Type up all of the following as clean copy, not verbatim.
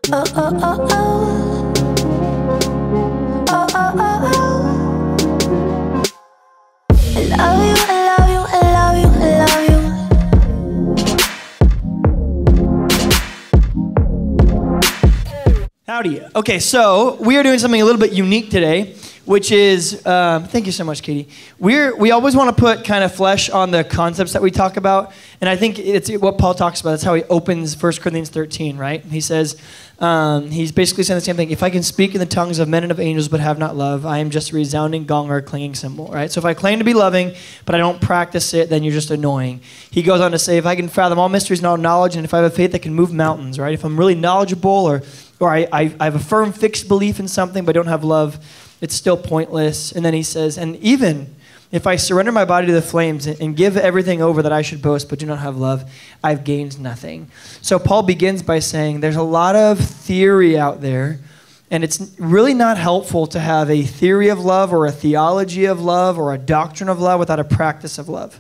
Oh, oh, oh, oh. Oh, oh, oh, oh. I love you, I love you, I love you, I love you. Howdy. Okay, so we are doing something a little bit unique today, which is, thank you so much, Katie. We always want to put kind of flesh on the concepts that we talk about, and I think it's what Paul talks about. That's how he opens 1 Corinthians 13, right? He says, he's basically saying the same thing. If I can speak in the tongues of men and of angels but have not love, I am just a resounding gong or a clanging cymbal, right? So if I claim to be loving, but I don't practice it, then you're just annoying. He goes on to say, if I can fathom all mysteries and all knowledge, and if I have a faith that can move mountains, right? If I'm really knowledgeable or I have a firm fixed belief in something but don't have love, it's still pointless. And then he says, and even if I surrender my body to the flames and give everything over that I should boast but do not have love, I've gained nothing. So Paul begins by saying there's a lot of theory out there, and it's really not helpful to have a theory of love or a theology of love or a doctrine of love without a practice of love,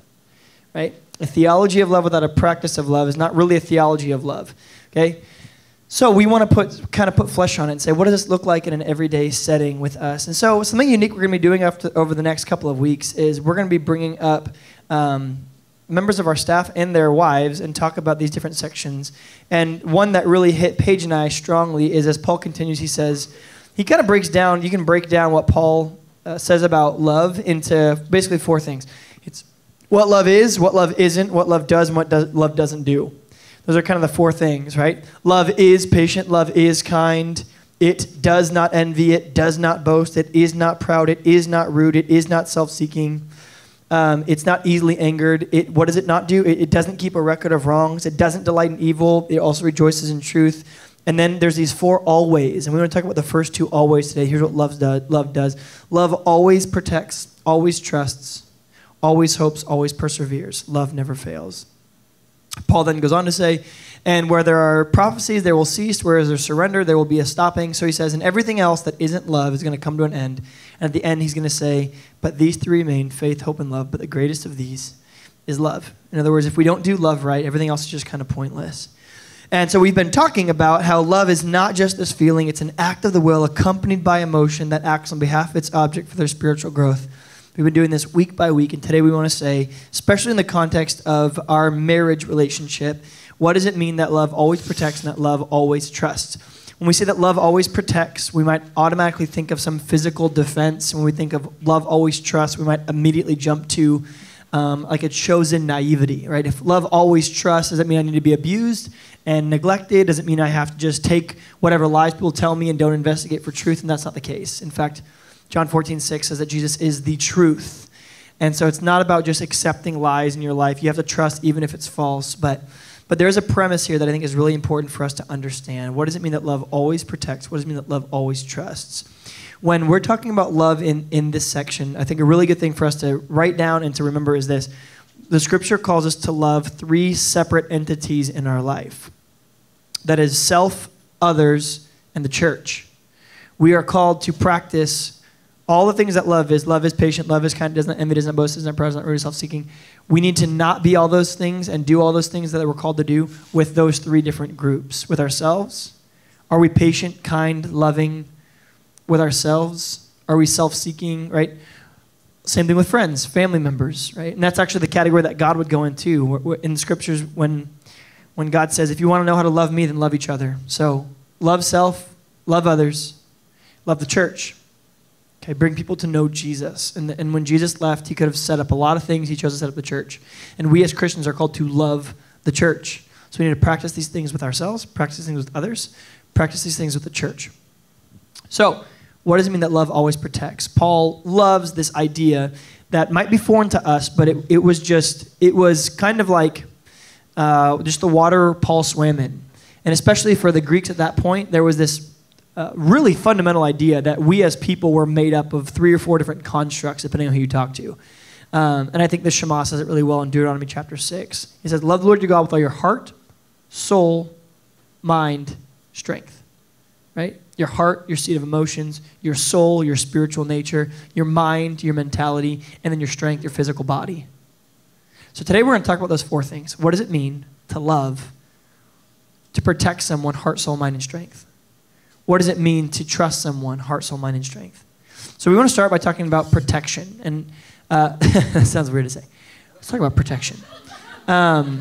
right? A theology of love without a practice of love is not really a theology of love, okay? So we want to put flesh on it and say, what does this look like in an everyday setting with us? And so something unique we're going to be doing over the next couple of weeks is we're going to be bringing up members of our staff and their wives and talk about these different sections. And one that really hit Paige and I strongly is, as Paul continues, he says, he kind of breaks down, you can break down what Paul says about love into basically four things. It's what love is, what love isn't, what love does, and what love doesn't do. Those are kind of the four things, right? Love is patient. Love is kind. It does not envy. It does not boast. It is not proud. It is not rude. It is not self-seeking. It's not easily angered. What does it not do? It doesn't keep a record of wrongs. It doesn't delight in evil. It also rejoices in truth. And then there's these four always. And we want to talk about the first two always today. Here's what love does. Love always protects, always trusts, always hopes, always perseveres. Love never fails. Paul then goes on to say, and where there are prophecies, there will cease. Where there's surrender, there will be a stopping. So he says, and everything else that isn't love is going to come to an end. And at the end, he's going to say, but these three remain, faith, hope, and love. But the greatest of these is love. In other words, if we don't do love right, everything else is just kind of pointless. And so we've been talking about how love is not just this feeling. It's an act of the will accompanied by emotion that acts on behalf of its object for their spiritual growth. We've been doing this week by week, and today we want to say, especially in the context of our marriage relationship, what does it mean that love always protects and that love always trusts? When we say that love always protects, we might automatically think of some physical defense. When we think of love always trusts, we might immediately jump to like a chosen naivety, right? If love always trusts, does it mean I need to be abused and neglected? Does it mean I have to just take whatever lies people tell me and don't investigate for truth? And that's not the case. In fact, John 14:6 says that Jesus is the truth. And so it's not about just accepting lies in your life. You have to trust even if it's false. But there's a premise here that I think is really important for us to understand. What does it mean that love always protects? What does it mean that love always trusts? When we're talking about love in this section, I think a really good thing for us to write down and to remember is this. The scripture calls us to love three separate entities in our life. That is self, others, and the church. We are called to practice all the things that love is. Love is patient, love is kind, does not envy, does not boast, does not proud, does not rude, self-seeking. We need to not be all those things and do all those things that we're called to do with those three different groups. With ourselves, are we patient, kind, loving with ourselves? Are we self-seeking, right? Same thing with friends, family members, right? And that's actually the category that God would go into. In the scriptures, when God says, if you want to know how to love me, then love each other. So love self, love others, love the church. Okay, bring people to know Jesus. And when Jesus left, he could have set up a lot of things. He chose to set up the church. And we as Christians are called to love the church. So we need to practice these things with ourselves, practice these things with others, practice these things with the church. So what does it mean that love always protects? Paul loves this idea that might be foreign to us, but it was kind of like just the water Paul swam in. And especially for the Greeks at that point, there was this really fundamental idea that we as people were made up of 3 or 4 different constructs, depending on who you talk to. And I think the Shema says it really well in Deuteronomy chapter 6. He says, love the Lord your God with all your heart, soul, mind, strength. Right? Your heart, your seat of emotions, your soul, your spiritual nature, your mind, your mentality, and then your strength, your physical body. So today we're going to talk about those 4 things. What does it mean to love, to protect someone, heart, soul, mind, and strength? what does it mean to trust someone, heart, soul, mind, and strength? So we want to start by talking about protection. And that sounds weird to say. Let's talk about protection. Not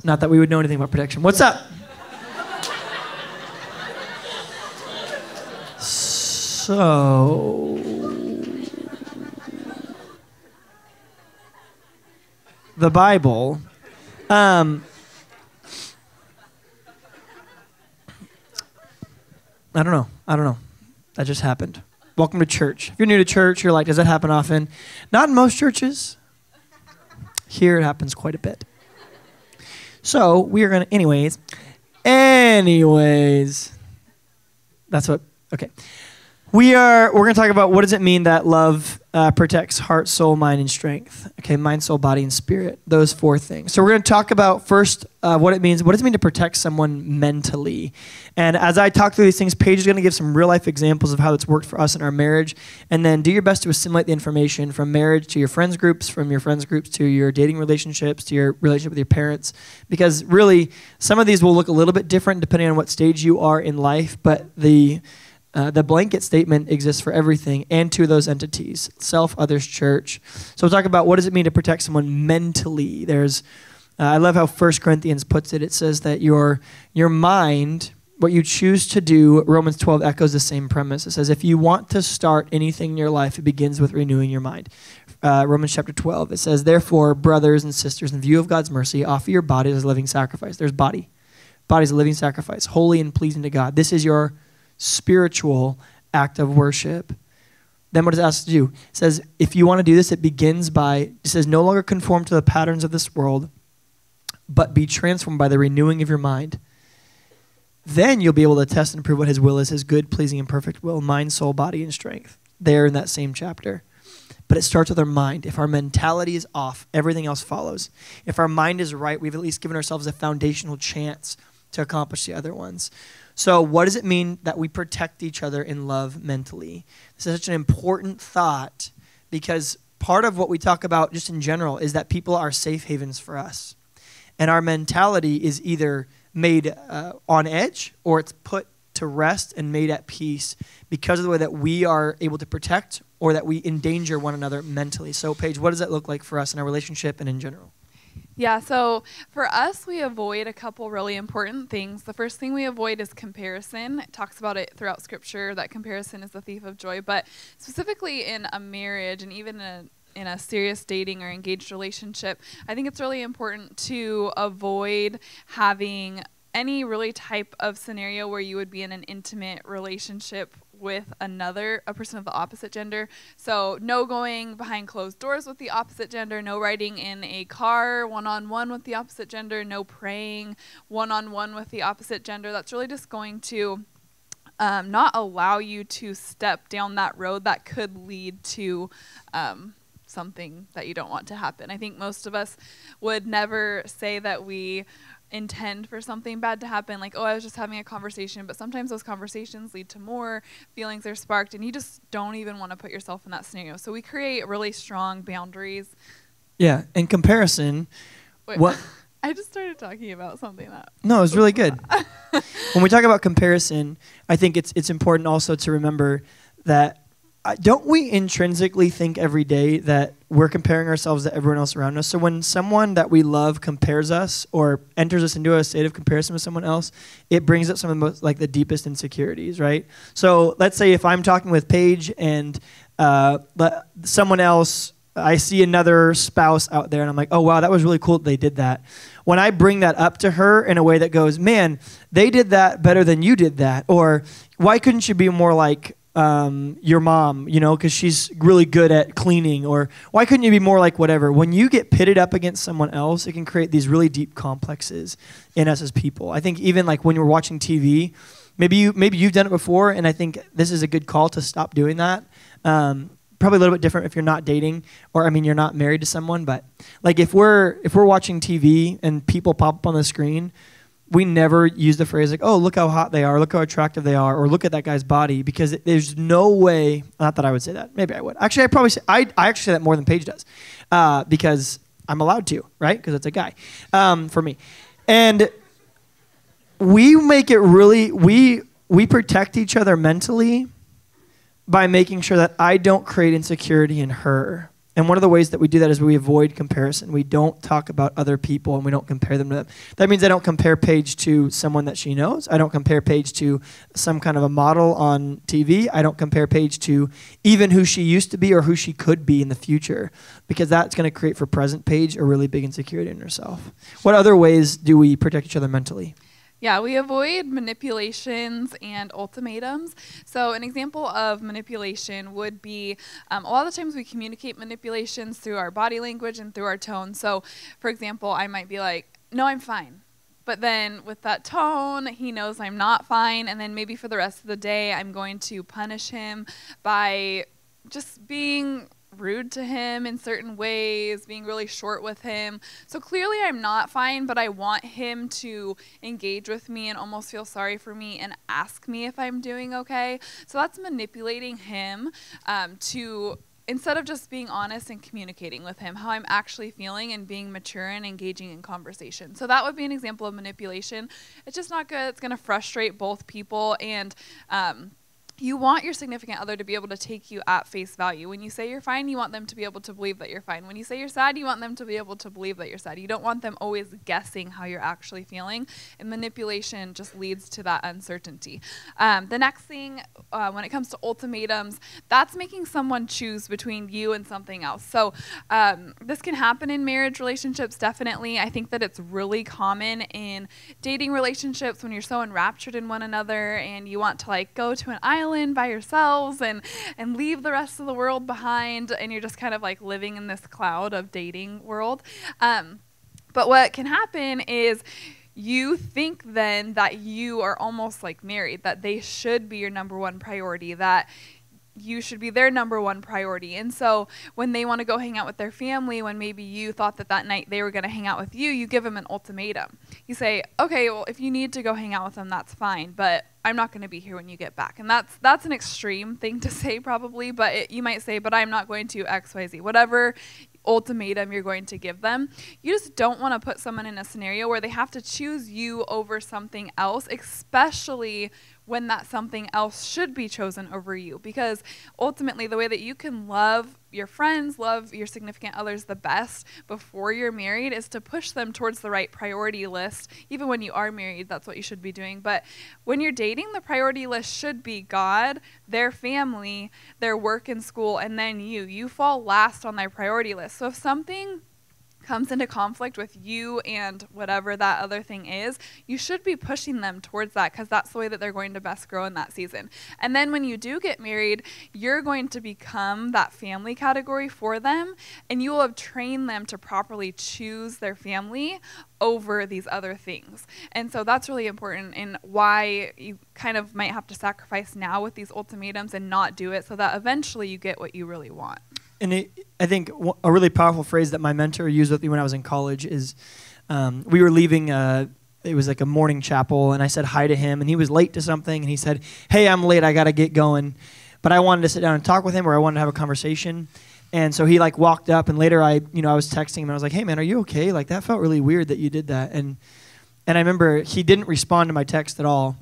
that we would know anything about protection. What's up? So, the Bible, I don't know. That just happened. Welcome to church. If you're new to church, you're like, does that happen often? Not in most churches. Here it happens quite a bit. So we are going to, anyways, that's what, okay. We're going to talk about what does it mean that love protects heart, soul, mind, and strength. Okay, mind, soul, body, and spirit. Those four things. So we're going to talk about first what it means. What does it mean to protect someone mentally? And as I talk through these things, Paige is going to give some real life examples of how it's worked for us in our marriage. And then do your best to assimilate the information from marriage to your friends groups, from your friends groups to your dating relationships, to your relationship with your parents. Because really, some of these will look a little bit different depending on what stage you are in life. But the blanket statement exists for everything and to those entities, self, others, church. So we'll talk about what does it mean to protect someone mentally. I love how 1 Corinthians puts it. It says that your mind, what you choose to do, Romans 12 echoes the same premise. It says if you want to start anything in your life, it begins with renewing your mind. Romans chapter 12, it says, therefore, brothers and sisters, in view of God's mercy, offer your bodies as a living sacrifice. There's body. Body's a living sacrifice, holy and pleasing to God. This is your spiritual act of worship. Then what does it ask to do? It says, if you want to do this, it says, no longer conform to the patterns of this world, but be transformed by the renewing of your mind. Then you'll be able to test and prove what his will is, his good, pleasing, and perfect will, mind, soul, body, and strength. There in that same chapter. But it starts with our mind. If our mentality is off, everything else follows. If our mind is right, we've at least given ourselves a foundational chance to accomplish the other ones. So what does it mean that we protect each other in love mentally? This is such an important thought because part of what we talk about just in general is that people are safe havens for us. And our mentality is either made on edge or it's put to rest and made at peace because of the way that we are able to protect or that we endanger one another mentally. So Paige, what does that look like for us in our relationship and in general? Yeah, so for us, we avoid a couple really important things. The first thing we avoid is comparison. It talks about it throughout Scripture, that comparison is the thief of joy. But specifically in a marriage and even in a serious dating or engaged relationship, I think it's really important to avoid having any really type of scenario where you would be in an intimate relationship with a person of the opposite gender. So no going behind closed doors with the opposite gender, no riding in a car one-on-one with the opposite gender, no praying one-on-one with the opposite gender. That's really just going to not allow you to step down that road that could lead to something that you don't want to happen. I think most of us would never say that we intend for something bad to happen, like, oh, I was just having a conversation, but sometimes those conversations lead to more, feelings are sparked, and you just don't even want to put yourself in that scenario. So we create really strong boundaries. Yeah, in comparison, what... I just started talking about something that... No, it was really good. When we talk about comparison, I think it's important also to remember that don't we intrinsically think every day that we're comparing ourselves to everyone else around us? So when someone that we love compares us or enters us into a state of comparison with someone else, it brings up some of the most, like the deepest insecurities, right? So let's say if I'm talking with Paige and someone else, I see another spouse out there and I'm like, oh, wow, that was really cool that they did that. When I bring that up to her in a way that goes, man, they did that better than you did that. Or why couldn't you be more like your mom, because she's really good at cleaning, or why couldn't you be more like whatever? When you get pitted up against someone else, it can create these really deep complexes in us as people. I think even like when you're watching TV, maybe you've done it before, and I think this is a good call to stop doing that. Probably a little bit different if you're not dating, or you're not married to someone, but like if we're watching TV and people pop up on the screen, we never use the phrase like, oh, look how hot they are, look how attractive they are, or look at that guy's body, because there's no way, not that I would say that, maybe I would. Actually, I actually say that more than Paige does, because I'm allowed to, right? Because it's a guy, for me. And we make it really, we protect each other mentally by making sure that I don't create insecurity in her. And one of the ways that we do that is we avoid comparison. We don't talk about other people and we don't compare them to them. That means I don't compare Paige to someone that she knows. I don't compare Paige to some kind of a model on TV. I don't compare Paige to even who she used to be or who she could be in the future, because that's going to create for present Paige a really big insecurity in herself. What other ways do we protect each other mentally? Yeah, we avoid manipulations and ultimatums. So an example of manipulation would be a lot of the times we communicate manipulations through our body language and through our tone. So, for example, I might be like, no, I'm fine. But then with that tone, he knows I'm not fine. And then maybe for the rest of the day, I'm going to punish him by just being rude to him in certain ways, being really short with him. So clearly I'm not fine, but I want him to engage with me and almost feel sorry for me and ask me if I'm doing okay. So that's manipulating him to, instead of just being honest and communicating with him how I'm actually feeling and being mature and engaging in conversation. So that would be an example of manipulation. It's just not good. It's going to frustrate both people, and you want your significant other to be able to take you at face value. When you say you're fine, you want them to be able to believe that you're fine. When you say you're sad, you want them to be able to believe that you're sad. You don't want them always guessing how you're actually feeling. And manipulation just leads to that uncertainty. The next thing, when it comes to ultimatums, that's making someone choose between you and something else. So this can happen in marriage relationships, definitely. I think that it's really common in dating relationships when you're so enraptured in one another and you want to like go to an island by yourselves and leave the rest of the world behind, and you're just kind of like living in this cloud of dating world. But what can happen is you think then that you are almost like married, that they should be your number one priority, that you should be their number one priority. And so when they want to go hang out with their family, when maybe you thought that that night they were going to hang out with you, you give them an ultimatum. You say, okay, well, if you need to go hang out with them, that's fine, but I'm not going to be here when you get back. And that's an extreme thing to say probably, but you might say, but I'm not going to X, Y, Z, whatever ultimatum you're going to give them. You just don't want to put someone in a scenario where they have to choose you over something else, especially when that something else should be chosen over you. Because ultimately, the way that you can love your friends, love your significant others the best before you're married is to push them towards the right priority list. Even when you are married, that's what you should be doing. But when you're dating, the priority list should be God, their family, their work and school, and then you. You fall last on their priority list. So if something comes into conflict with you and whatever that other thing is, you should be pushing them towards that, because that's the way that they're going to best grow in that season. And then when you do get married, you're going to become that family category for them, and you will have trained them to properly choose their family over these other things. And so that's really important, and why you kind of might have to sacrifice now with these ultimatums and not do it, so that eventually you get what you really want. And I think a really powerful phrase that my mentor used with me when I was in college is, we were leaving, it was like a morning chapel, and I said hi to him, and he was late to something, and he said, hey, I'm late, I got to get going. But I wanted to sit down and talk with him, or I wanted to have a conversation. And so he like walked up, and later I was texting him, and I was like, hey man, are you okay? Like that felt really weird that you did that. And I remember he didn't respond to my text at all.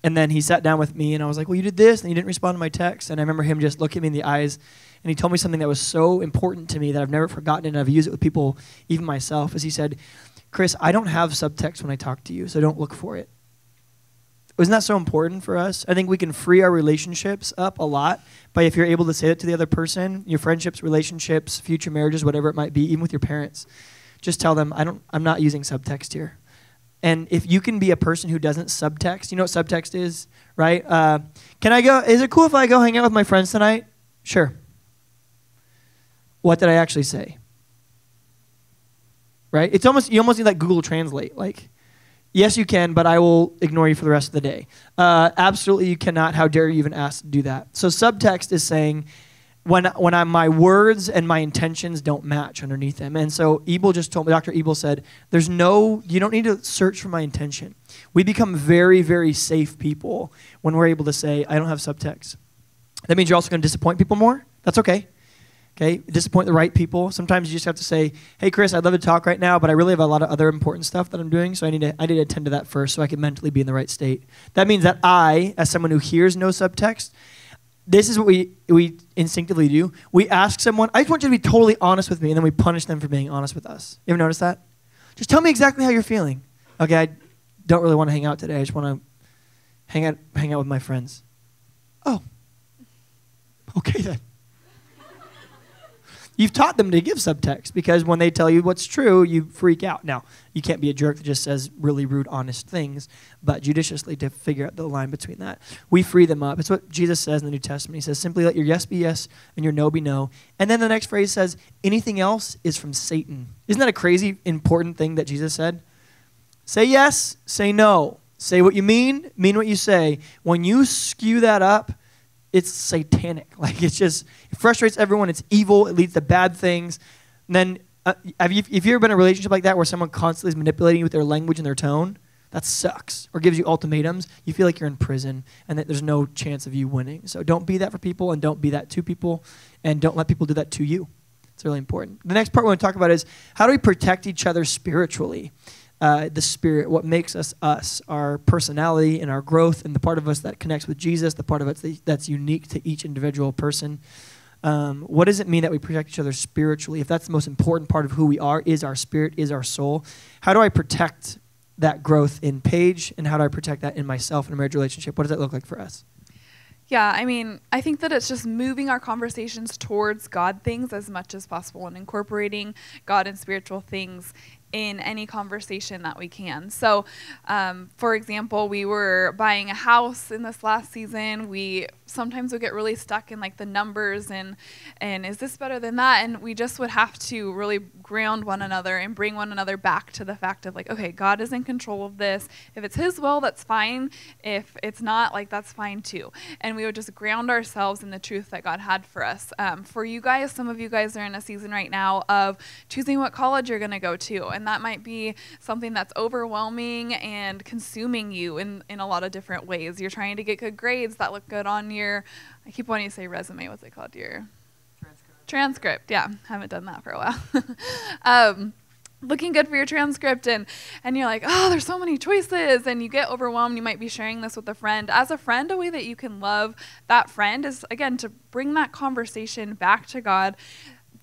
And then he sat down with me, and I was like, well, you did this, and you didn't respond to my text. And I remember him just looking me in the eyes, and he told me something that was so important to me that I've never forgotten, and I've used it with people, even myself, is he said, Chris, I don't have subtext when I talk to you, so don't look for it. Isn't that so important for us? I think we can free our relationships up a lot by if you're able to say it to the other person, your friendships, relationships, future marriages, whatever it might be, even with your parents. Just tell them, I'm not using subtext here. And if you can be a person who doesn't subtext, you know what subtext is, right? Can I go? Is it cool if I go hang out with my friends tonight? Sure. What did I actually say? Right? It's you almost need like Google Translate. Like, yes, you can, but I will ignore you for the rest of the day. Absolutely, you cannot. How dare you even ask to do that? So subtext is saying when my words and my intentions don't match underneath them. And so Ebel just told me, Dr. Ebel said, you don't need to search for my intention. We become very, very safe people when we're able to say, I don't have subtext. That means you're also going to disappoint people more. That's okay. Okay, disappoint the right people. Sometimes you just have to say, hey, Chris, I'd love to talk right now, but I really have a lot of other important stuff that I'm doing, so I need to attend to that first so I can mentally be in the right state. That means that I, as someone who hears no subtext, this is what we instinctively do. We ask someone, I just want you to be totally honest with me, and then we punish them for being honest with us. You ever notice that? Just tell me exactly how you're feeling. Okay, I don't really want to hang out today. I just want to hang out with my friends. Oh, okay then. You've taught them to give subtext because when they tell you what's true, you freak out. Now, you can't be a jerk that just says really rude, honest things, but judiciously to figure out the line between that. We free them up. It's what Jesus says in the New Testament. He says, simply let your yes be yes and your no be no. And then the next phrase says, anything else is from Satan. Isn't that a crazy important thing that Jesus said? Say yes, say no. Say what you mean what you say. When you skew that up, it's satanic. Like it frustrates everyone. It's evil. It leads to bad things. And then, if you've ever been in a relationship like that where someone constantly is manipulating you with their language and their tone, that sucks. Or gives you ultimatums, you feel like you're in prison and that there's no chance of you winning. So don't be that for people and don't be that to people and don't let people do that to you. It's really important. The next part we want to talk about is how do we protect each other spiritually? The spirit, what makes us us, our personality and our growth, and the part of us that connects with Jesus, the part of us that's unique to each individual person. What does it mean that we protect each other spiritually? If that's the most important part of who we are, is our spirit, is our soul. How do I protect that growth in Paige, and how do I protect that in myself in a marriage relationship? What does that look like for us? Yeah, I mean, I think that it's just moving our conversations towards God things as much as possible and incorporating God and spiritual things in any conversation that we can. So, for example, we were buying a house in this last season. We sometimes would get really stuck in like the numbers and is this better than that? And we just would have to really ground one another and bring one another back to the fact of like, okay, God is in control of this. If it's his will, that's fine. If it's not, like that's fine too. And we would just ground ourselves in the truth that God had for us. For you guys, some of you guys are in a season right now of choosing what college you're going to go to. And that might be something that's overwhelming and consuming you in a lot of different ways. You're trying to get good grades that look good on your, I keep wanting to say resume, what's it called? Your transcript. Yeah, haven't done that for a while. Looking good for your transcript and you're like, oh, there's so many choices and you get overwhelmed. You might be sharing this with a friend. As a friend, a way that you can love that friend is, again, to bring that conversation back to God.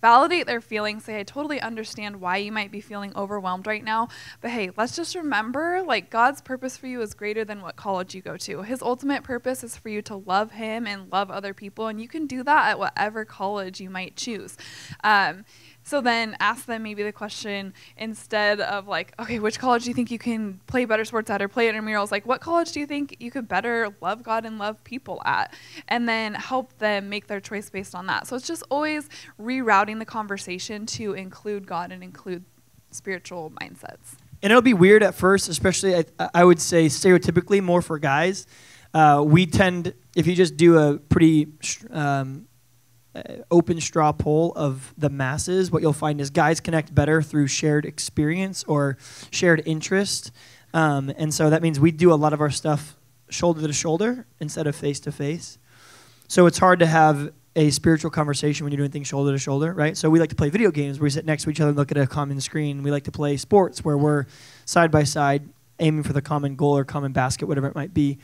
Validate their feelings. Say, I totally understand why you might be feeling overwhelmed right now. But hey, let's just remember, like, God's purpose for you is greater than what college you go to. His ultimate purpose is for you to love him and love other people. And you can do that at whatever college you might choose. So then ask them maybe the question instead of like, okay, which college do you think you can play better sports at or play intramurals? Like, what college do you think you could better love God and love people at? And then help them make their choice based on that. So it's just always rerouting the conversation to include God and include spiritual mindsets. And it'll be weird at first, especially I would say stereotypically more for guys. We tend, if you just do a pretty open straw poll of the masses, what you'll find is guys connect better through shared experience or shared interest. And so that means we do a lot of our stuff shoulder to shoulder instead of face to face. So it's hard to have a spiritual conversation when you're doing things shoulder to shoulder, right? So we like to play video games where we sit next to each other and look at a common screen. We like to play sports where we're side by side aiming for the common goal or common basket, whatever it might be.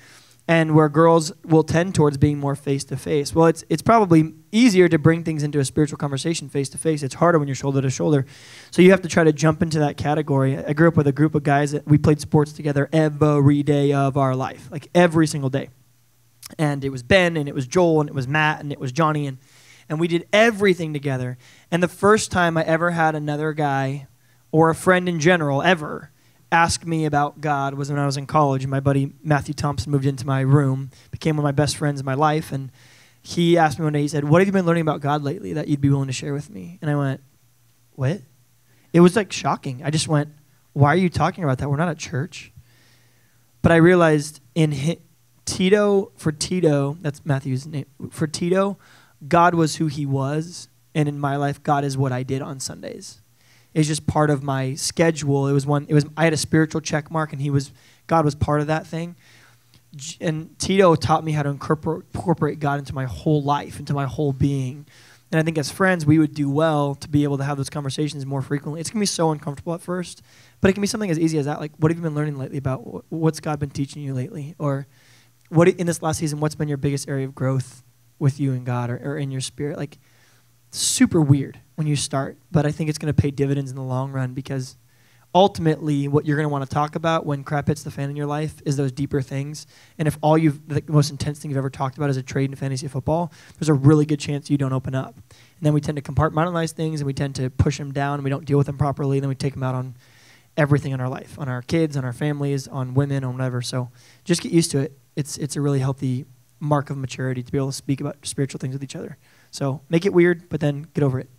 And where girls will tend towards being more face-to-face. Well, it's probably easier to bring things into a spiritual conversation face-to-face. It's harder when you're shoulder-to-shoulder. So you have to try to jump into that category. I grew up with a group of guys that we played sports together every day of our life, like every single day. And it was Ben, and it was Joel, and it was Matt, and it was Johnny, and we did everything together. And the first time I ever had another guy or a friend in general ever ask me about God was when I was in college, and my buddy Matthew Thompson moved into my room, became one of my best friends in my life, and he asked me one day, he said, what have you been learning about God lately that you'd be willing to share with me? And I went, what? It was like shocking. I just went, why are you talking about that? We're not at church. But I realized for Tito, that's Matthew's name, for Tito, God was who he was, and in my life, God is what I did on Sundays. It's just part of my schedule. I had a spiritual check mark, and God was part of that thing. And Tito taught me how to incorporate God into my whole life, into my whole being. And I think as friends, we would do well to be able to have those conversations more frequently. It's going to be so uncomfortable at first, but it can be something as easy as that. Like, what have you been learning lately about what's God been teaching you lately? Or what in this last season, what's been your biggest area of growth with you and God or in your spirit? Like, super weird when you start, but I think it's going to pay dividends in the long run, because ultimately what you're going to want to talk about when crap hits the fan in your life is those deeper things. And if the most intense thing you've ever talked about is a trade in fantasy football, there's a really good chance you don't open up. And then we tend to compartmentalize things, and we tend to push them down, and we don't deal with them properly, and then we take them out on everything in our life, on our kids, on our families, on women, on whatever. So just get used to it. It's a really healthy mark of maturity to be able to speak about spiritual things with each other. So make it weird, but then get over it.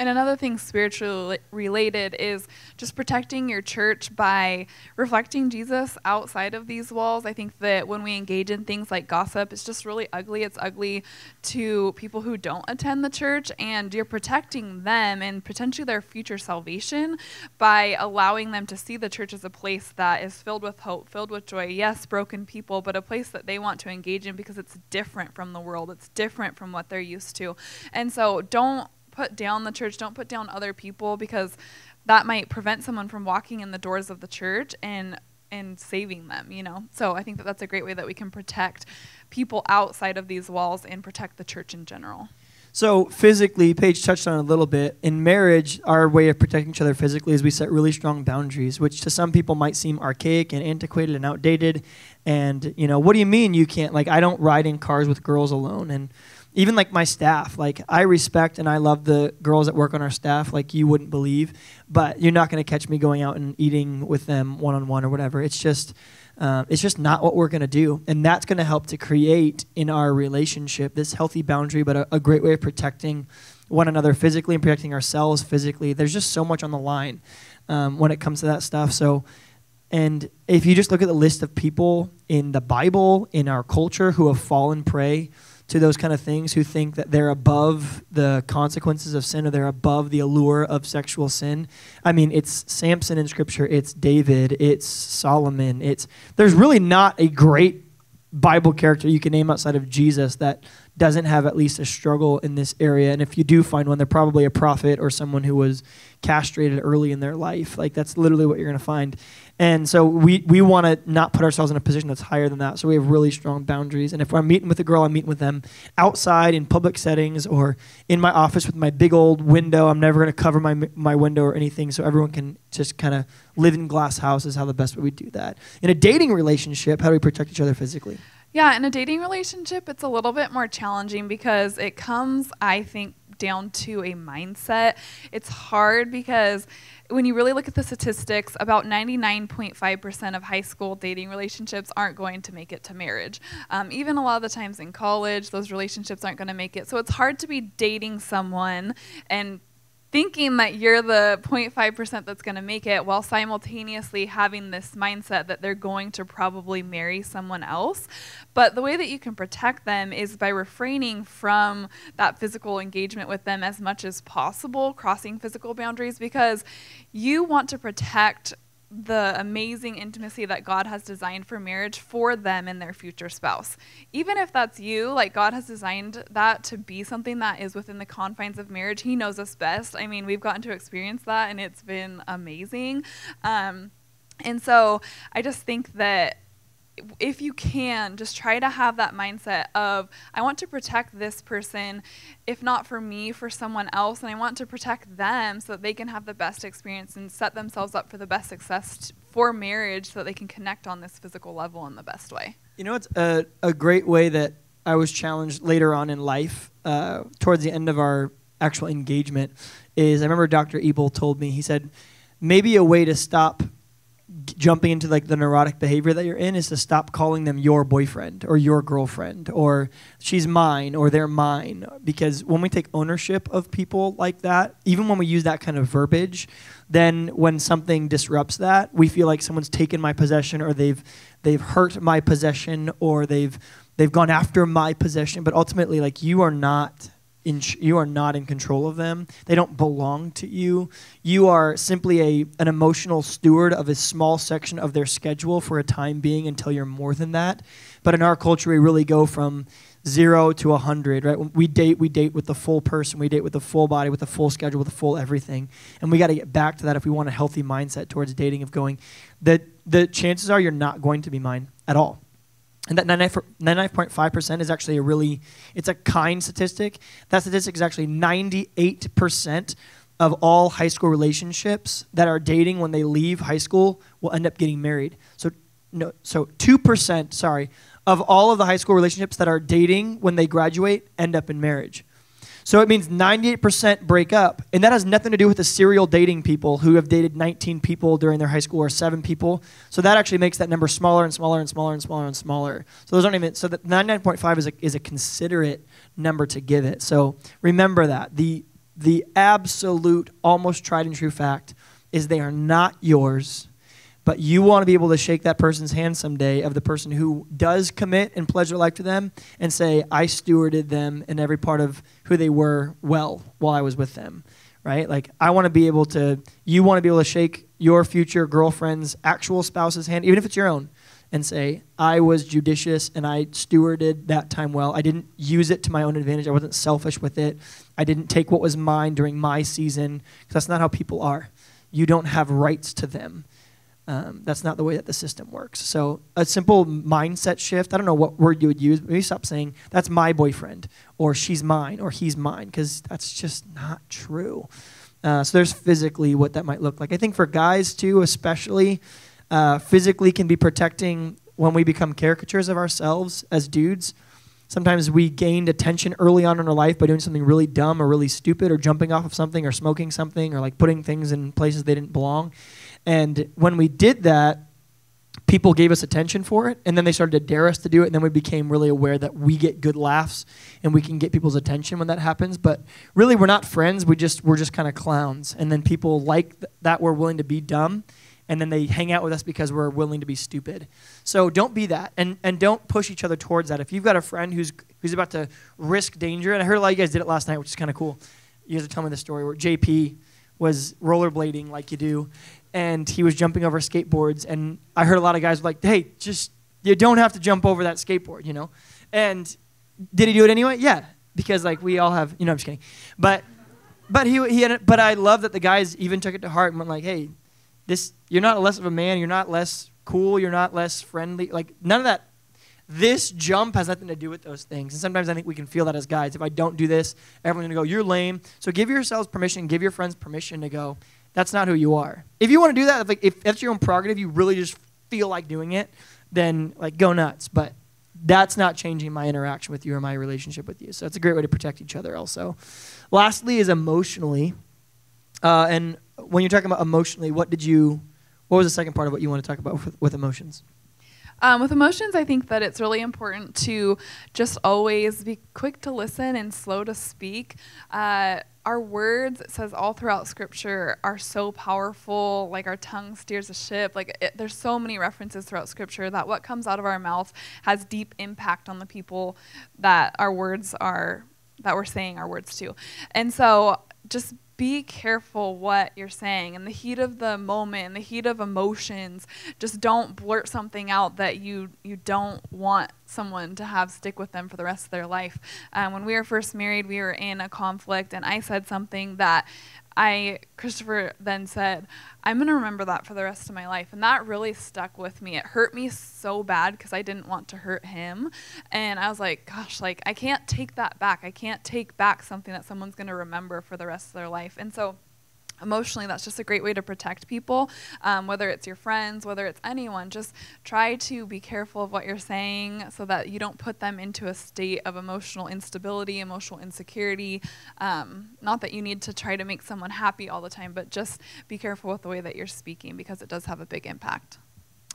And another thing spiritually related is just protecting your church by reflecting Jesus outside of these walls. I think that when we engage in things like gossip, it's just really ugly. It's ugly to people who don't attend the church, and you're protecting them and potentially their future salvation by allowing them to see the church as a place that is filled with hope, filled with joy. Yes, broken people, but a place that they want to engage in because it's different from the world. It's different from what they're used to. And so don't put down the church, don't put down other people, because that might prevent someone from walking in the doors of the church and saving them, So I think that that's a great way that we can protect people outside of these walls and protect the church in general. So physically, Paige touched on it a little bit. In marriage, our way of protecting each other physically is we set really strong boundaries, which to some people might seem archaic and antiquated and outdated. And, what do you mean you can't? Like, I don't ride in cars with girls alone. And even like my staff, like I respect and I love the girls that work on our staff like you wouldn't believe, but you're not going to catch me going out and eating with them one-on-one or whatever. It's just not what we're going to do. And that's going to help to create in our relationship this healthy boundary, but a great way of protecting one another physically and protecting ourselves physically. There's just so much on the line when it comes to that stuff. So, and if you just look at the list of people in the Bible, in our culture, who have fallen prey to those kind of things, who think that they're above the consequences of sin or they're above the allure of sexual sin. I mean, it's Samson in Scripture, it's David, it's Solomon. There's really not a great Bible character you can name outside of Jesus that doesn't have at least a struggle in this area. And if you do find one, they're probably a prophet or someone who was castrated early in their life. Like, that's literally what you're going to find. And so we want to not put ourselves in a position that's higher than that. So we have really strong boundaries. And if I'm meeting with a girl, I'm meeting with them outside in public settings or in my office with my big old window. I'm never going to cover my window or anything, so everyone can just kind of live in glass houses. How the best way we do that. In a dating relationship, how do we protect each other physically? Yeah, in a dating relationship, it's a little bit more challenging because it comes, I think, down to a mindset. It's hard because when you really look at the statistics, about 99.5% of high school dating relationships aren't going to make it to marriage. Even a lot of the times in college, those relationships aren't going to make it. So it's hard to be dating someone and thinking that you're the 0.5% that's going to make it while simultaneously having this mindset that they're going to probably marry someone else. But the way that you can protect them is by refraining from that physical engagement with them as much as possible, crossing physical boundaries, because you want to protect the amazing intimacy that God has designed for marriage for them and their future spouse. Even if that's you, like, God has designed that to be something that is within the confines of marriage. He knows us best. I mean, we've gotten to experience that, and it's been amazing. And so I just think that if you can, just try to have that mindset of, I want to protect this person, if not for me, for someone else, and I want to protect them so that they can have the best experience and set themselves up for the best success for marriage so that they can connect on this physical level in the best way. It's a great way that I was challenged later on in life, towards the end of our actual engagement, is I remember Dr. Ebel told me, he said, maybe a way to stop jumping into like the neurotic behavior that you're in is to stop calling them your boyfriend or your girlfriend or she's mine or they're mine. Because when we take ownership of people like that, even when we use that kind of verbiage, then when something disrupts that, we feel like someone's taken my possession or they've hurt my possession or they've gone after my possession. But ultimately, like, you are not you are not in control of them. They don't belong to you. You are simply an emotional steward of a small section of their schedule for a time being until you're more than that. But in our culture, we really go from 0 to 100, right? When we date with the full person. We date with the full body, with the full schedule, with the full everything. And we got to get back to that if we want a healthy mindset towards dating, of going, the chances are you're not going to be mine at all. And that 99.5% is actually it's a kind statistic. That statistic is actually 98% of all high school relationships that are dating when they leave high school will end up getting married. So 2%, of all of the high school relationships that are dating when they graduate end up in marriage. So it means 98% break up, and that has nothing to do with the serial dating people who have dated 19 people during their high school or 7 people. So that actually makes that number smaller and smaller and smaller and smaller and smaller. So those aren't even. So the 99.5 is a considerate number to give it. So remember that the absolute, almost tried and true fact is they are not yours. But you want to be able to shake that person's hand someday, of the person who does commit and pledge their life to them, and say, I stewarded them in every part of who they were well while I was with them, right? Like, you want to be able to shake your future girlfriend's actual spouse's hand, even if it's your own, and say, I was judicious and I stewarded that time well. I didn't use it to my own advantage. I wasn't selfish with it. I didn't take what was mine during my season, because that's not how people are. You don't have rights to them. That's not the way that the system works. So a simple mindset shift, I don't know what word you would use, but maybe stop saying, that's my boyfriend, or she's mine, or he's mine, because that's just not true. So there's physically what that might look like. I think for guys, too, especially, physically can be protecting when we become caricatures of ourselves as dudes. Sometimes we gained attention early on in our life by doing something really dumb or really stupid, or jumping off of something, or smoking something, or like putting things in places they didn't belong. And when we did that, people gave us attention for it, and then they started to dare us to do it, and then we became really aware that we get good laughs and we can get people's attention when that happens. But really, we're not friends. We're just kind of clowns. And then people like that we're willing to be dumb, and then they hang out with us because we're willing to be stupid. So don't be that, and don't push each other towards that. If you've got a friend who's about to risk danger, and I heard a lot of you guys did it last night, which is kind of cool. You guys are telling me the story where JP was rollerblading like you do, and he was jumping over skateboards, and I heard a lot of guys were like, hey, you don't have to jump over that skateboard, you know? And did he do it anyway? Yeah, because like we all have, I'm just kidding. But I love that the guys even took it to heart and went like, hey, you're not less of a man, you're not less cool, you're not less friendly, like none of that. This jump has nothing to do with those things. And sometimes I think we can feel that as guys. If I don't do this, everyone's going to go, you're lame. So give yourselves permission, give your friends permission to go, that's not who you are. If you want to do that, if that's your own prerogative, you really just feel like doing it, then like go nuts. But that's not changing my interaction with you or my relationship with you. So it's a great way to protect each other also. Lastly is emotionally. And when you're talking about emotionally, what was the second part of what you want to talk about with emotions? With emotions, I think that it's really important to just always be quick to listen and slow to speak. Our words, it says all throughout Scripture, are so powerful. Like our tongue steers a ship. There's so many references throughout Scripture that what comes out of our mouth has deep impact on the people that we're saying our words to. And so just be careful what you're saying. In the heat of the moment, in the heat of emotions, just don't blurt something out that you don't want someone to have stick with them for the rest of their life. When we were first married, we were in a conflict, and I said something that Christopher then said, I'm going to remember that for the rest of my life. And that really stuck with me. It hurt me so bad because I didn't want to hurt him. And I was like, gosh, I can't take that back. I can't take back something that someone's going to remember for the rest of their life. And so emotionally, that's just a great way to protect people, whether it's your friends, whether it's anyone. Just try to be careful of what you're saying so that you don't put them into a state of emotional instability, emotional insecurity. Not that you need to try to make someone happy all the time, but just be careful with the way that you're speaking, because it does have a big impact.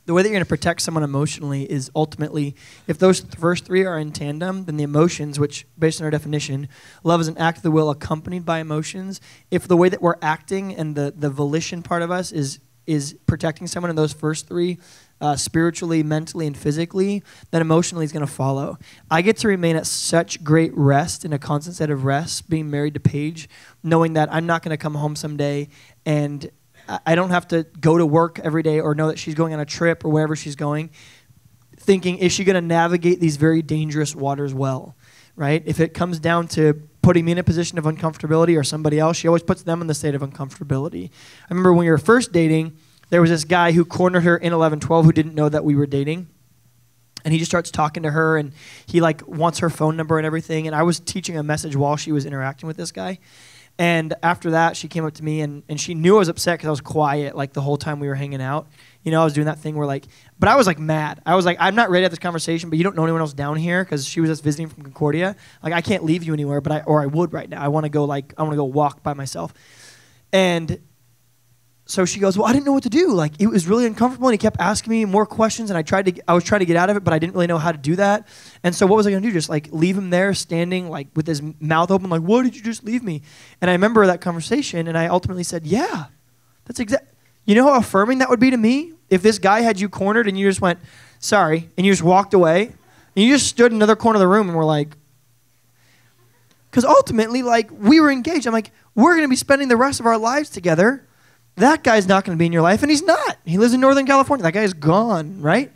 The way that you're going to protect someone emotionally is ultimately, if those first three are in tandem, then the emotions, which based on our definition, love is an act of the will accompanied by emotions. If the way that we're acting and the volition part of us is is protecting someone in those first three, spiritually, mentally, and physically, then emotionally is going to follow. I get to remain at such great rest, in a constant state of rest, being married to Paige, knowing that I'm not going to come home someday and I don't have to go to work every day or know that she's going on a trip or wherever she's going, thinking, is she going to navigate these very dangerous waters well, right? If it comes down to putting me in a position of uncomfortability or somebody else, she always puts them in the state of uncomfortability. I remember when we were first dating, there was this guy who cornered her in 11-12 who didn't know that we were dating. And he just starts talking to her, and he like wants her phone number and everything. And I was teaching a message while she was interacting with this guy. And after that, she came up to me, and she knew I was upset because I was quiet like the whole time we were hanging out. You know, I was doing that thing where like, but I was like mad. I was like, I'm not ready to have this conversation, but you don't know anyone else down here, because she was just visiting from Concordia. Like, I can't leave you anywhere, but I would right now. I want to go walk by myself. And so she goes, well, I didn't know what to do. Like, it was really uncomfortable, and he kept asking me more questions, and I was trying to get out of it, but I didn't really know how to do that. And so what was I going to do? Just like leave him there standing like with his mouth open, like, why did you just leave me? And I remember that conversation, and I ultimately said, yeah, that's you know how affirming that would be to me? If this guy had you cornered and you just went, sorry, and you just walked away, and you just stood in another corner of the room and were like, because ultimately, like, we were engaged. I'm like, we're going to be spending the rest of our lives together. That guy's not going to be in your life, and he's not. He lives in Northern California. That guy's gone, right?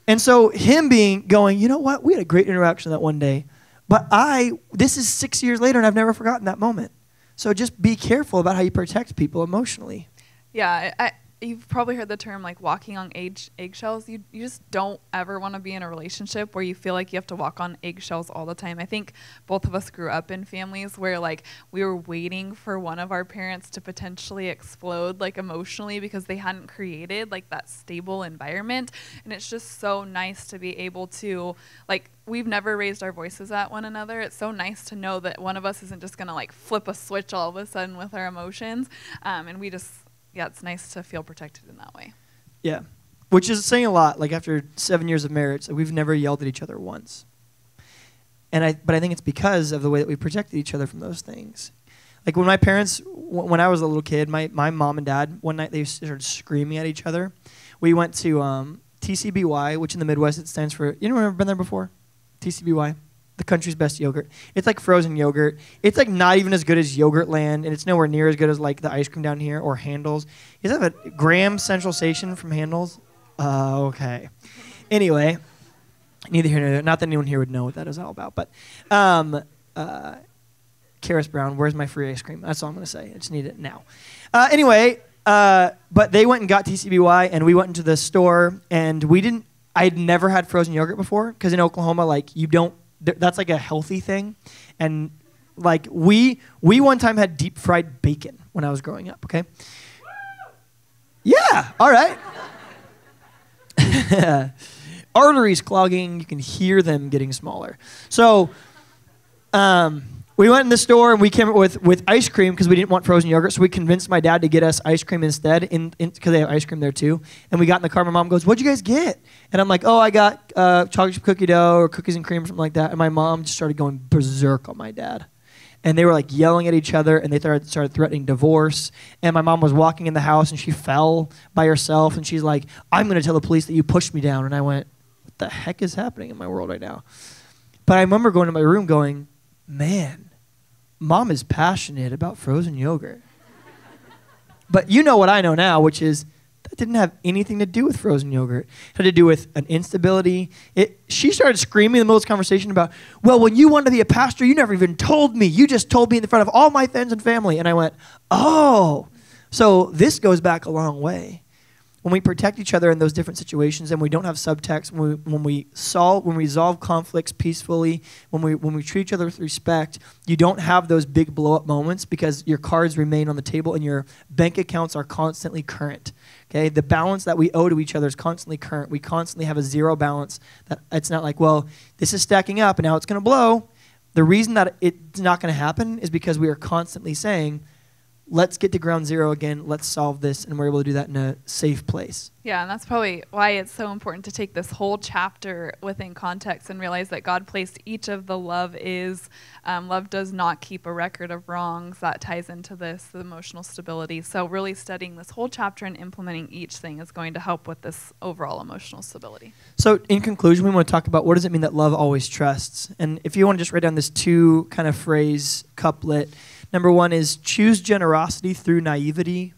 And so him going, you know what? We had a great interaction that one day, but this is 6 years later, and I've never forgotten that moment. So just be careful about how you protect people emotionally. Yeah, you've probably heard the term like walking on eggshells. You just don't ever want to be in a relationship where you feel like you have to walk on eggshells all the time. I think both of us grew up in families where like we were waiting for one of our parents to potentially explode like emotionally because they hadn't created like that stable environment. And it's just so nice to be able to, like, we've never raised our voices at one another. It's so nice to know that one of us isn't just going to like flip a switch all of a sudden with our emotions. And we just, yeah, it's nice to feel protected in that way. Yeah, which is saying a lot. Like, after 7 years of marriage, we've never yelled at each other once. But I think it's because of the way that we protected each other from those things. Like, when my parents, when I was a little kid, my mom and dad, one night they started screaming at each other. We went to TCBY, which in the Midwest it stands for, you know, ever been there before? TCBY. The country's best yogurt. It's like frozen yogurt. It's like not even as good as Yogurtland, and it's nowhere near as good as like the ice cream down here or Handel's. You have a Graham Central Station from Handel's? Okay. Anyway, neither here nor there. Not that anyone here would know what that is all about, but Karis Brown, where's my free ice cream? That's all I'm going to say. I just need it now. Anyway, but they went and got TCBY, and we went into the store, and I had never had frozen yogurt before, because in Oklahoma, like, you don't, that's like a healthy thing. And like we one time had deep fried bacon when I was growing up, okay? Yeah, all right. Arteries clogging, you can hear them getting smaller. So we went in the store, and we came up with ice cream because we didn't want frozen yogurt. So we convinced my dad to get us ice cream instead, because they have ice cream there too. And we got in the car. My mom goes, "What'd you guys get?" And I'm like, "Oh, I got chocolate chip cookie dough or cookies and cream," or something like that. And my mom just started going berserk on my dad. And they were like yelling at each other, and they started threatening divorce. And my mom was walking in the house, and she fell by herself. And she's like, "I'm going to tell the police that you pushed me down." And I went, "What the heck is happening in my world right now?" But I remember going to my room going, "Man, Mom is passionate about frozen yogurt." But you know what I know now, which is that didn't have anything to do with frozen yogurt. It had to do with an instability. She started screaming in the middle of this conversation about, "Well, when you wanted to be a pastor, you never even told me. You just told me in front of all my friends and family." And I went, "Oh." So this goes back a long way. When we protect each other in those different situations, and we don't have subtext, when we resolve conflicts peacefully, when we treat each other with respect, you don't have those big blow-up moments, because your cards remain on the table and your bank accounts are constantly current. Okay, the balance that we owe to each other is constantly current. We constantly have a zero balance. That it's not like, well, this is stacking up and now it's going to blow. The reason that it's not going to happen is because we are constantly saying, let's get to ground zero again. Let's solve this. And we're able to do that in a safe place. Yeah, and that's probably why it's so important to take this whole chapter within context and realize that God placed each of the love is. Love does not keep a record of wrongs. That ties into this, the emotional stability. So really studying this whole chapter and implementing each thing is going to help with this overall emotional stability. So in conclusion, we want to talk about what does it mean that love always trusts? And if you want to just write down this 2 kind of phrase couplet, number 1 is choose generosity through naivety.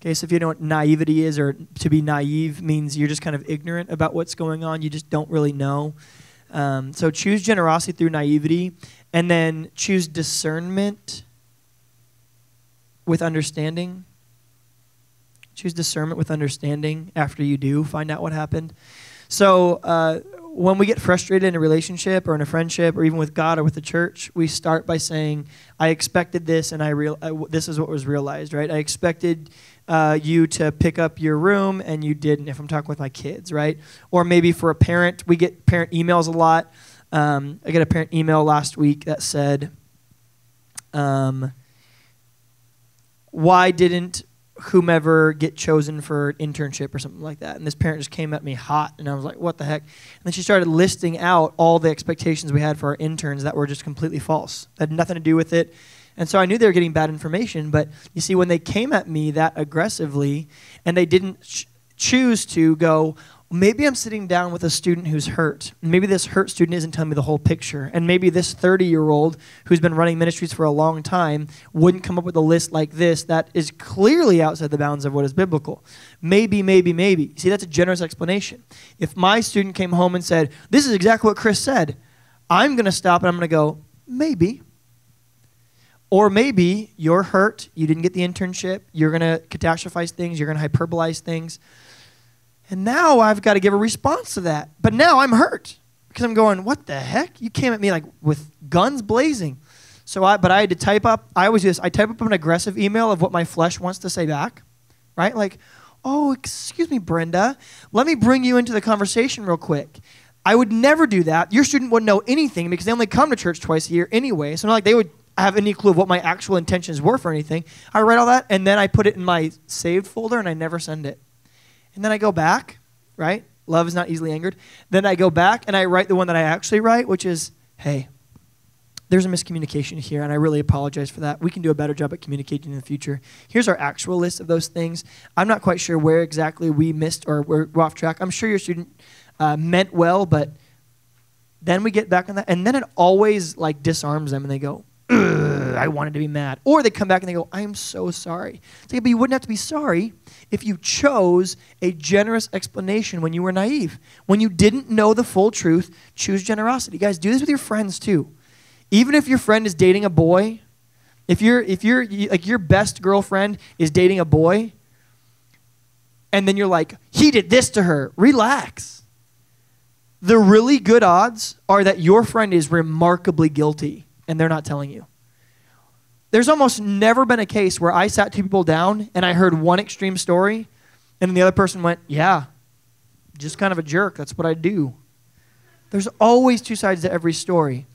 Okay, so if you know what naivety is, or to be naive means you're just kind of ignorant about what's going on. You just don't really know. So choose generosity through naivety, and then choose discernment with understanding. Choose discernment with understanding after you do find out what happened. So when we get frustrated in a relationship or in a friendship or even with God or with the church, we start by saying, I expected this and this is what was realized, right? I expected you to pick up your room and you didn't, if I'm talking with my kids, right? Or maybe for a parent, we get parent emails a lot. I got a parent email last week that said, why didn't whomever get chosen for internship or something like that? And this parent just came at me hot, and I was like, what the heck? And then she started listing out all the expectations we had for our interns that were just completely false. That had nothing to do with it. And so I knew they were getting bad information, but you see, when they came at me that aggressively and they didn't choose to go, maybe I'm sitting down with a student who's hurt. Maybe this hurt student isn't telling me the whole picture. And maybe this 30-year-old who's been running ministries for a long time wouldn't come up with a list like this that is clearly outside the bounds of what is biblical. Maybe. See, that's a generous explanation. If my student came home and said, this is exactly what Chris said, I'm going to stop and I'm going to go, maybe. Or maybe you're hurt, you didn't get the internship, you're going to catastrophize things, you're going to hyperbolize things. And now I've got to give a response to that. But now I'm hurt because I'm going, what the heck? You came at me like with guns blazing. But I had to type up, I always do this, I type up an aggressive email of what my flesh wants to say back, right? Like, oh, excuse me, Brenda, let me bring you into the conversation real quick. I would never do that. Your student wouldn't know anything because they only come to church twice a year anyway. So not like they would have any clue of what my actual intentions were for anything. I write all that, and then I put it in my saved folder, and I never send it. And then I go back, right? Love is not easily angered. Then I go back, and I write the one that I actually write, which is, hey, there's a miscommunication here, and I really apologize for that. We can do a better job at communicating in the future. Here's our actual list of those things. I'm not quite sure where exactly we missed or we're off track. I'm sure your student meant well, but then we get back on that, and then it always like disarms them, and they go, I wanted to be mad. Or they come back and they go, I am so sorry. It's like, but you wouldn't have to be sorry if you chose a generous explanation when you were naive. When you didn't know the full truth, choose generosity. Guys, do this with your friends too. Even if your friend is dating a boy, if your best girlfriend is dating a boy, and then you're like, he did this to her, relax. The really good odds are that your friend is remarkably guilty and they're not telling you. There's almost never been a case where I sat two people down and I heard one extreme story and the other person went, yeah, just kind of a jerk. That's what I do. There's always two sides to every story.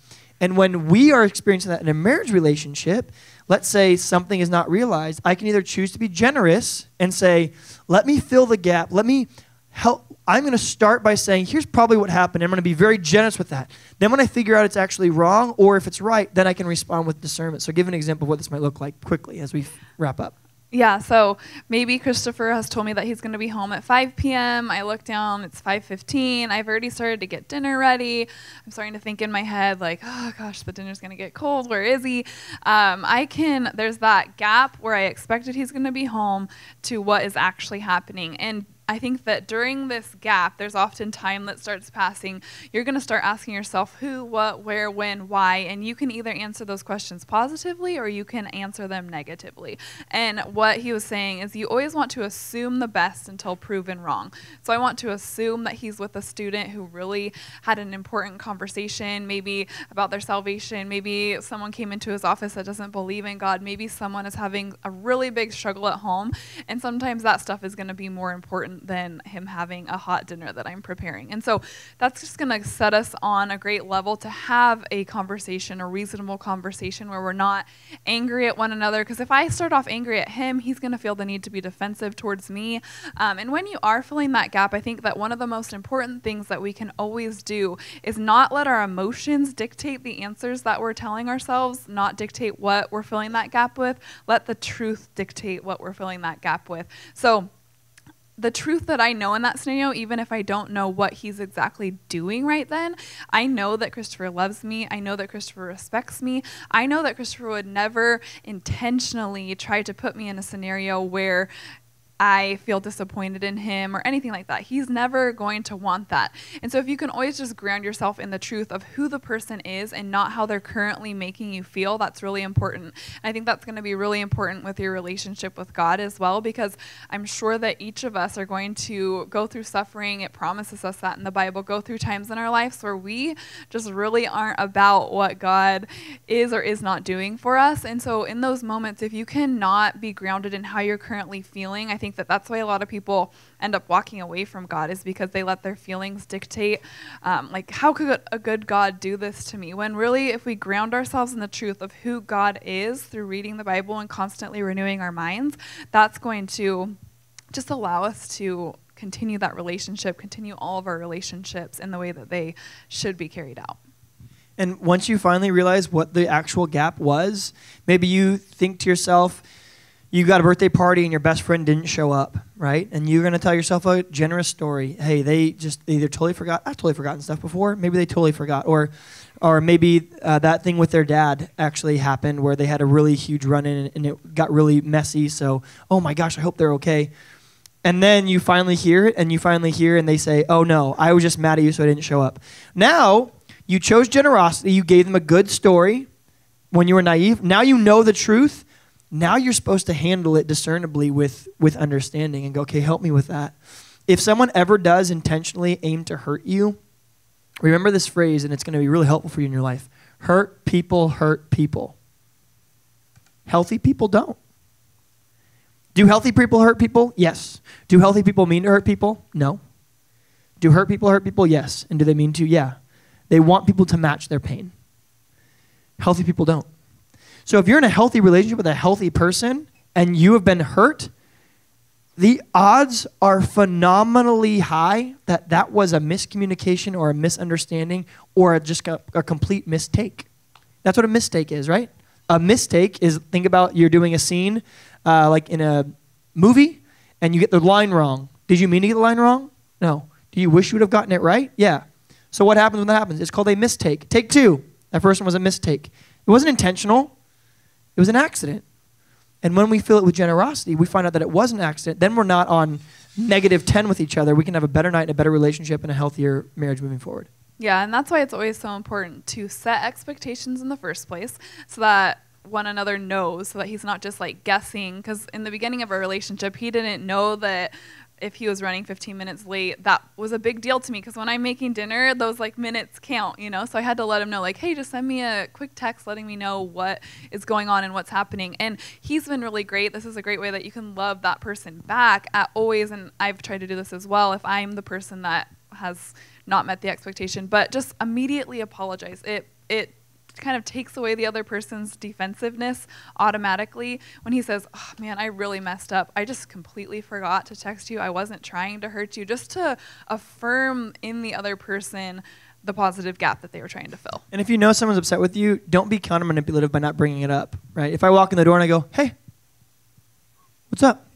And when we are experiencing that in a marriage relationship, let's say something is not realized, I can either choose to be generous and say, let me fill the gap. Let me help. I'm going to start by saying, here's probably what happened. I'm going to be very generous with that. Then when I figure out it's actually wrong or if it's right, then I can respond with discernment. So give an example of what this might look like quickly as we wrap up. Yeah, so maybe Christopher has told me that he's going to be home at 5 p.m. I look down, it's 5:15. I've already started to get dinner ready. I'm starting to think in my head like, oh gosh, the dinner's going to get cold. Where is he? There's that gap where I expected he's going to be home to what is actually happening. And I think that during this gap, there's often time that starts passing. You're going to start asking yourself who, what, where, when, why, and you can either answer those questions positively or you can answer them negatively. And what he was saying is you always want to assume the best until proven wrong. So I want to assume that he's with a student who really had an important conversation, maybe about their salvation. Maybe someone came into his office that doesn't believe in God. Maybe someone is having a really big struggle at home, and sometimes that stuff is going to be more important important than him having a hot dinner that I'm preparing. And so that's just going to set us on a great level to have a conversation, a reasonable conversation where we're not angry at one another. Because if I start off angry at him, he's going to feel the need to be defensive towards me. And when you are filling that gap, I think that one of the most important things that we can always do is not let our emotions dictate the answers that we're telling ourselves, not dictate what we're filling that gap with. Let the truth dictate what we're filling that gap with. So the truth that I know in that scenario, even if I don't know what he's exactly doing right then, I know that Christopher loves me. I know that Christopher respects me. I know that Christopher would never intentionally try to put me in a scenario where I feel disappointed in him or anything like that. He's never going to want that. And so if you can always just ground yourself in the truth of who the person is and not how they're currently making you feel, that's really important. And I think that's going to be really important with your relationship with God as well, because I'm sure that each of us are going to go through suffering. It promises us that in the Bible, go through times in our lives where we just really aren't about what God is or is not doing for us. And so in those moments, if you cannot be grounded in how you're currently feeling, I think that that's why a lot of people end up walking away from God, is because they let their feelings dictate, like, how could a good God do this to me? When really, if we ground ourselves in the truth of who God is through reading the Bible and constantly renewing our minds, that's going to just allow us to continue that relationship, continue all of our relationships in the way that they should be carried out. And once you finally realize what the actual gap was, maybe you think to yourself, you got a birthday party and your best friend didn't show up, right? And you're going to tell yourself a generous story. Hey, they either totally forgot. I've totally forgotten stuff before. Maybe they totally forgot. Or maybe that thing with their dad actually happened where they had a really huge run-in and it got really messy. So, oh my gosh, I hope they're okay. And then you finally hear it, and they say, oh no, I was just mad at you so I didn't show up. Now, you chose generosity. You gave them a good story when you were naive. Now you know the truth. Now you're supposed to handle it discernibly with understanding and go, okay, help me with that. If someone ever does intentionally aim to hurt you, remember this phrase, and it's going to be really helpful for you in your life. Hurt people hurt people. Healthy people don't. Do healthy people hurt people? Yes. Do healthy people mean to hurt people? No. Do hurt people? Yes. And do they mean to? Yeah. They want people to match their pain. Healthy people don't. So if you're in a healthy relationship with a healthy person and you have been hurt, the odds are phenomenally high that that was a miscommunication or a misunderstanding or just a complete mistake. That's what a mistake is, right? A mistake is, think about you're doing a scene like in a movie and you get the line wrong. Did you mean to get the line wrong? No. Do you wish you would have gotten it right? Yeah. So what happens when that happens? It's called a mistake. Take two. That first one was a mistake. It wasn't intentional. It was an accident. And when we fill it with generosity, we find out that it was an accident. Then we're not on -10 with each other. We can have a better night and a better relationship and a healthier marriage moving forward. Yeah, and that's why it's always so important to set expectations in the first place so that one another knows, so that he's not just like guessing. Because in the beginning of our relationship, he didn't know that if he was running 15 minutes late, that was a big deal to me, because when I'm making dinner, those like minutes count, you know? So I had to let him know, like, hey, just send me a quick text letting me know what is going on and what's happening. And he's been really great. This is a great way that you can love that person back at always, and I've tried to do this as well, if I'm the person that has not met the expectation, but just immediately apologize. It kind of takes away the other person's defensiveness automatically when he says, oh man, I really messed up. I just completely forgot to text you. I wasn't trying to hurt you, just to affirm in the other person the positive gap that they were trying to fill. And if you know someone's upset with you, don't be counter manipulative by not bringing it up, right? If I walk in the door and I go, hey, what's up?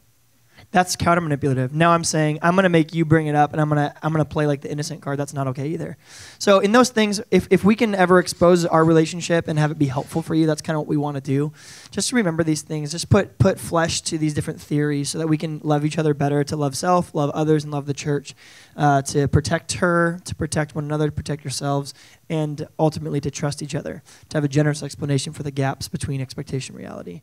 That's counter manipulative. Now I'm saying I'm going to make you bring it up, and I'm going to play like the innocent card. That's not okay either. So in those things, if we can ever expose our relationship and have it be helpful for you, that's kind of what we want to do. Just to remember these things. Just put flesh to these different theories so that we can love each other better, to love self, love others, and love the church, to protect her, to protect one another, to protect yourselves, and ultimately to trust each other, to have a generous explanation for the gaps between expectation and reality.